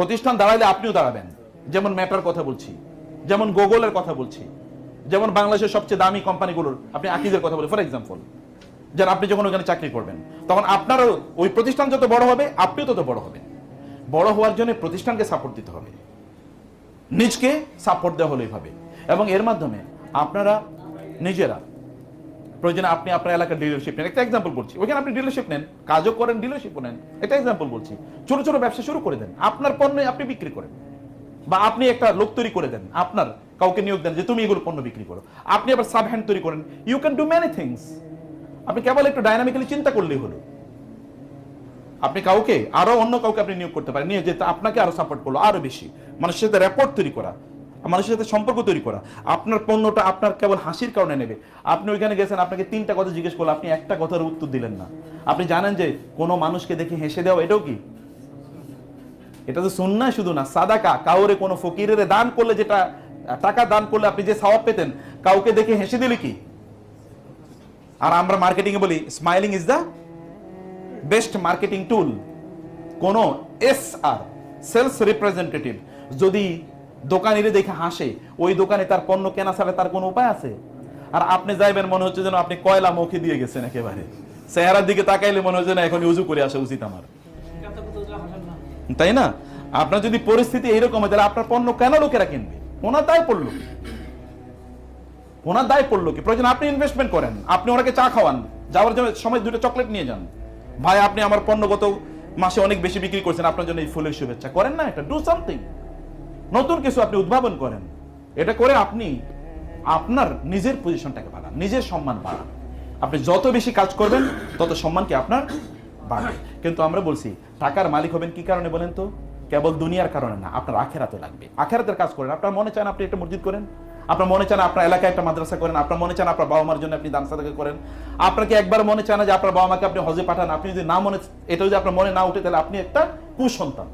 প্রতিষ্ঠান দাঁড়াইলে আপনিও দাঁড়াবেন। যেমন মেটার কথা বলছি, যেমন গুগলের কথা বলছি, যেমন বাংলাদেশের সবচেয়ে দামি কোম্পানিগুলোর আপনি আকিজের কথা বলি ফর এক্সাম্পল, যারা আপনি যখন ওখানে চাকরি করবেন তখন আপনারও ওই প্রতিষ্ঠান যত বড় হবে আপনিও তত বড় হবেন। বড় হওয়ার জন্য প্রতিষ্ঠানকে সাপোর্ট দিতে হবে, নিজকে সাপোর্ট দেওয়া হলো এইভাবে, এবং এর মাধ্যমে আপনারা নিজেরা প্রয়োজনে আপনি আপনার এলাকার ডিলারশিপ নেন। একটা এক্সাম্পল বলছি, ওইখানে আপনি ডিলারশিপ নেন, কাজও করেন, ডিলারশিপও নেন। একটা এক্সাম্পল বলছি, ছোট ছোট ব্যবসা শুরু করে দেন, আপনার পণ্য আপনি বিক্রি করেন, বা আপনি একটা লোক তৈরি করে দেন, আপনার কাউকে নিয়োগ দেন যে তুমি এগুলো পণ্য বিক্রি করো, আপনি আবার সাব হ্যান্ড তৈরি করেন। You can do many things. আপনি কেবল একটু ডাইনামিক্যালি চিন্তা করলেই হলো। আপনি কাউকে আরো অন্য কাউকে আপনি নিয়োগ করতে পারেন, নিয়ে যেতে আপনাকে আরো সাপোর্ট করলো, আরো বেশি মানুষের সাথে রেপোর্ট তৈরি করা, মানুষের সাথে সম্পর্ক তৈরি করা। আপনার পণ্যটা আপনার কেবল হাসির কারণে নেবে। আপনি ওইখানে গেছেন, আপনাকে 3টা কথা জিজ্ঞেস করলো, আপনি একটা কথার উত্তর দিলেন না। আপনি জানেন যে কোনো মানুষকে দেখে হেসে দেওয়া এটাও কি, এটা তো সুন্নাহ শুধু না, সাদাকা। কাউরে কোনো ফকিরের দান করলে, যেটা টাকা দান করলে আপনি যে সওয়াব পেতেন, কাউকে দেখে হেসে দিলে কি। আর আমরা মার্কেটিং এ বলি smiling is the best marketing টুল। কোন এসআর সেলস রিপ্রেজেন্টেটিভ যদি দোকানিরে দেখে হাসে, ওই দোকানে তার পণ্য কেনা ছাড়া তার কোনো উপায় আছে? আর আপনি যাইবেন, মনে হচ্ছে যেন আপনি কয়লা মুখে দিয়ে গেছেন, একেবারে চেহারার দিকে তাকাইলে মনে হচ্ছে না এখন উজু করে আসা উচিত আমার, তাই না? আপনার যদি পরিস্থিতি এইরকম হয়, তাহলে আপনার পণ্য কেন লোকেরা কিনবে? ওনার দায় পড়লো, ওনার দায় পড়লো কি? প্রয়োজন আপনি ইনভেস্টমেন্ট করেন, আপনি ওনাকে চা খাওয়ান, যাওয়ার জন্য সময় 2টা চকলেট নিয়ে যান। ভাই আপনি আমার পণ্য গত মাসে অনেক বেশি বিক্রি করছেন, আপনার জন্য এই ফুলের শুভেচ্ছা। করেন না এটা? ডু সামথিং, নতুন কিছু আপনি উদ্ভাবন করেন। এটা করে আপনি আপনার নিজের পজিশনটাকে বাড়ান, নিজের সম্মান বাড়ান। আপনি যত বেশি কাজ করবেন তত সম্মান কি আপনার বাড়বে। কিন্তু আমরা বলছি টাকার মালিক হবেন কি কারণে বলেন তো? কেবল দুনিয়ার কারণে না, আপনার আখেরাতে লাগবে। আখেরাতের কাজ করেন। আপনার মনে চান আপনি একটা মসজিদ করেন, আপনার মনে চান আপনার এলাকায় একটা মাদ্রাসা করেন, আপনার মনে চান আপনার বাবা মার জন্য আপনি দান সাদাকা করেন, আপনাকে একবার মনে চান যে আপনার বাবা মাকে আপনি হজে পাঠান। আপনি যদি না মনে, এটা যদি আপনার মনে না উঠে, তাহলে আপনি একটা কুসন্তান,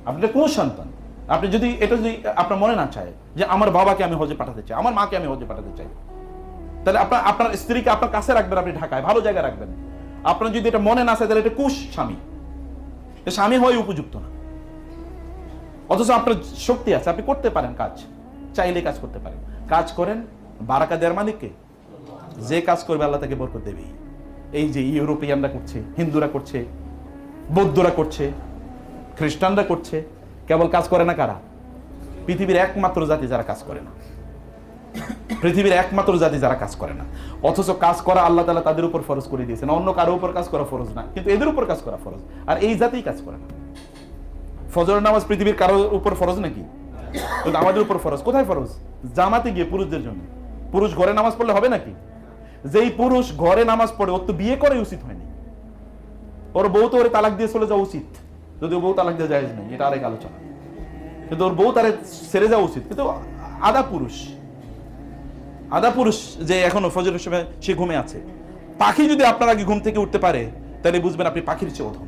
আপনি একটা কুসন্তান। আপনি যদি এটা যদি আপনার মনে না চায় যে আমার বাবাকে আমি হজে পাঠাতে চাই, আমার মাকে আমি হজে পাঠাতে চাই, তাহলে আপনার স্ত্রীকে আপনার কাছে রাখবেন, আপনি ঢাকায় ভালো জায়গায় রাখবেন। আপনার যদি এটা মনে না চায়, তাহলে এটা কুশ স্বামী, স্বামী হওয়াই উপযুক্ত না। অথচ আপনার শক্তি আছে, আপনি করতে পারেন কাজ, চাইলে কাজ করতে পারেন। কাজ করেন, বারাকা দেওয়ার মালিককে। যে কাজ করবে আল্লাহ তাকে বরকত দেবেই। এই যে ইউরোপিয়ানরা করছে, হিন্দুরা করছে, বৌদ্ধরা করছে, খ্রিস্টানরা করছে, কেবল কাজ করে না কারা? পৃথিবীর একমাত্র জাতি যারা কাজ করে না, পৃথিবীর একমাত্র জাতি যারা কাজ করে না। অথচ কাজ করা আল্লাহ তাআলা তাদের উপর ফরজ করে দিয়েছেন, অন্য কারো উপর কাজ করা ফরজ না, কিন্তু এদের উপর কাজ করা ফরজ। আর এই জাতিই কাজ করে না। ফজরের নামাজ পৃথিবীর কারো উপর ফরজ নাকি? কিন্তু আমাদের উপর ফরজ। কোথায় ফরজ? জামাতে গিয়ে পুরুষদের জন্য। পুরুষ ঘরে নামাজ পড়লে হবে নাকি? যেই পুরুষ ঘরে নামাজ পড়ে, ওর তো বিয়ে করে উচিত হয়নি, ওর বউ তো ওরে তালাক দিয়ে চলে যাওয়া উচিত, যদি বউ তালাক দিয়ে জায়েজ নেই, এটা আরেক আলোচনা। কিন্তু ওর বউ তারে ছেড়ে যাওয়া উচিত। কিন্তু আধা পুরুষ যে এখনো ফজরের সময় সে ঘুমে আছে। পাখি যদি আপনার আগে ঘুম থেকে উঠতে পারে, তাহলে বুঝবেন আপনি পাখির চেয়ে অধম।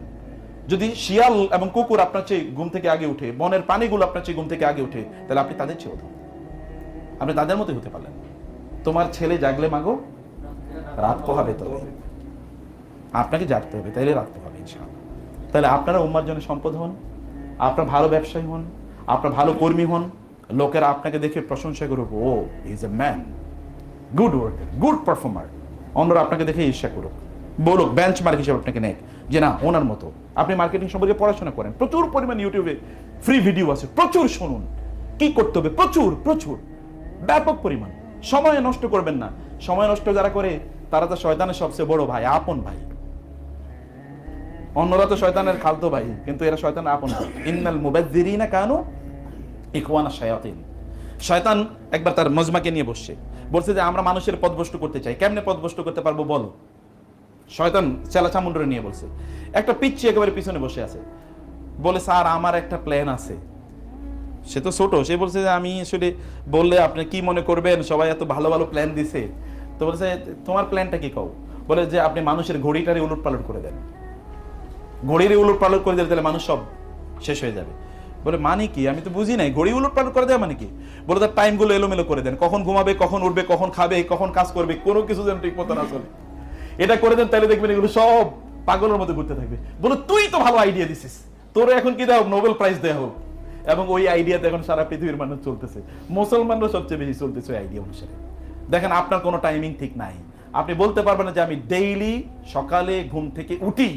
যদি শিয়াল এবং কুকুর আপনার চেয়ে ঘুম থেকে আগে উঠে, বনের প্রাণীগুলো আপনার চেয়ে ঘুম থেকে আগে উঠে, তাহলে আপনি তাদের চেয়ে অধম। আপনি তাদের মতোই হতে পারলেন। তোমার ছেলে জাগলে মাগো রাত পোহাবে, তবে আপনাকে জাগতে হবে, তাইলে রাত পোহাবে ইনশাআল্লাহ। তাহলে আপনারা উম্মার জন্য সম্পদ হন, আপনার ভালো ব্যবসায়ী হন, আপনার ভালো কর্মী হন। লোকেরা আপনাকে দেখে প্রশংসা করুক, ও is a man, good worker, good performer. অন্যরা আপনাকে দেখে ঈর্ষা করুক, বলুক, বেঞ্চমার্ক হিসেবে আপনাকে নেক, যে না ওনার মতো। আপনি মার্কেটিং সম্পর্কে পড়াশোনা করেন, প্রচুর পরিমাণ ইউটিউবে ফ্রি ভিডিও আছে, প্রচুর শুনুন কি করতে হবে, প্রচুর ব্যাপক পরিমাণ। সময় নষ্ট করবেন না। সময় নষ্ট যারা করে তারা তো শয়তানের সবচেয়ে বড় ভাই, আপন ভাই। অন্যরা তো শয়তানের খালতো ভাই, কিন্তু এরা শয়তানের আপন ভাই। ইন্নাল মুবাযযিরিনা কানু ইখওয়ানা শায়াতিন। শয়তান একবার তার মজমাকে নিয়ে বলছে যে আমরা মানুষের পথভ্রষ্ট করতে চাই, কেমনে পথভ্রষ্ট করতে পারবো বলো। শয়তান চেলা চামুন্ডরে নিয়ে বলছে, একটা পিচ্চি একেবারে পিছনে বসে আছে, বলে স্যার আমার একটা প্ল্যান আছে। সে তো ছোট, সে বলছে যে আমি আসলে বললে আপনি কি মনে করবেন, সবাই এত ভালো ভালো প্ল্যান দিছে। তো বলছে তোমার প্ল্যানটা কি কও? বলে যে আপনি মানুষের ঘড়িটারে উলট পালট করে দেন, ঘড়ির উলট পালট করে দিলে তাহলে মানুষ সব শেষ হয়ে যাবে। বলে মানে কি? আমি তো বুঝি নাই, ঘড়ি উলট পালট করে দেওয়া মানে কি? বলে তার টাইম গুলো এলোমেলো করে দেন, কখন ঘুমাবে, কখন উঠবে, কখন খাবে, কখন কাজ করবে, কোনো কিছু যেন ঠিক মতো না চলে। এটা করে দেন, তাহলে দেখবেন এগুলো সব পাগলের মতো ঘুরতে থাকবে। বলে তুই তো ভালো আইডিয়া দিছিস, তোরে এখন কি দেওয়া হোক, নোবেল প্রাইজ দেওয়া হোক। এবং ওই আইডিয়াতে এখন সারা পৃথিবীর মানুষ চলতেছে, মুসলমানরা সবচেয়ে বেশি চলতেছে ওই আইডিয়া অনুসারে। দেখেন আপনার কোনো টাইমিং ঠিক নাই, আপনি বলতে পারবেন না যে আমি ডেইলি সকালে ঘুম থেকে উঠি।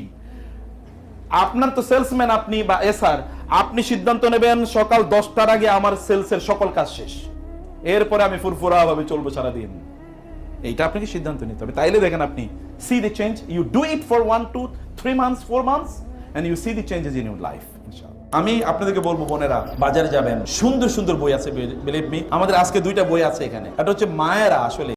আপনার তো সেলসম্যান আপনি বা এসআর, আপনি সিদ্ধান্ত নেবেন সকাল 10টার আগে আমার সেলসের সকল কাজ শেষ, এরপরে আমি ফুরফুরা ভাবে চলবো সারাদিন। এইটা আপনাকে সিদ্ধান্ত নিতে হবে। তাইলে দেখেন আপনি see the change, you do it for 1 2 3 months 4 months and you see the changes in your life ইনশাআল্লাহ। আমি আপনাদেরকে বলবো বোনেরা, বাজারে যাবেন, সুন্দর সুন্দর বই আছে, বিলিভ মি। আমাদের আজকে 2টা বই আছে এখানে। এটা হচ্ছে মায়েরা আসলে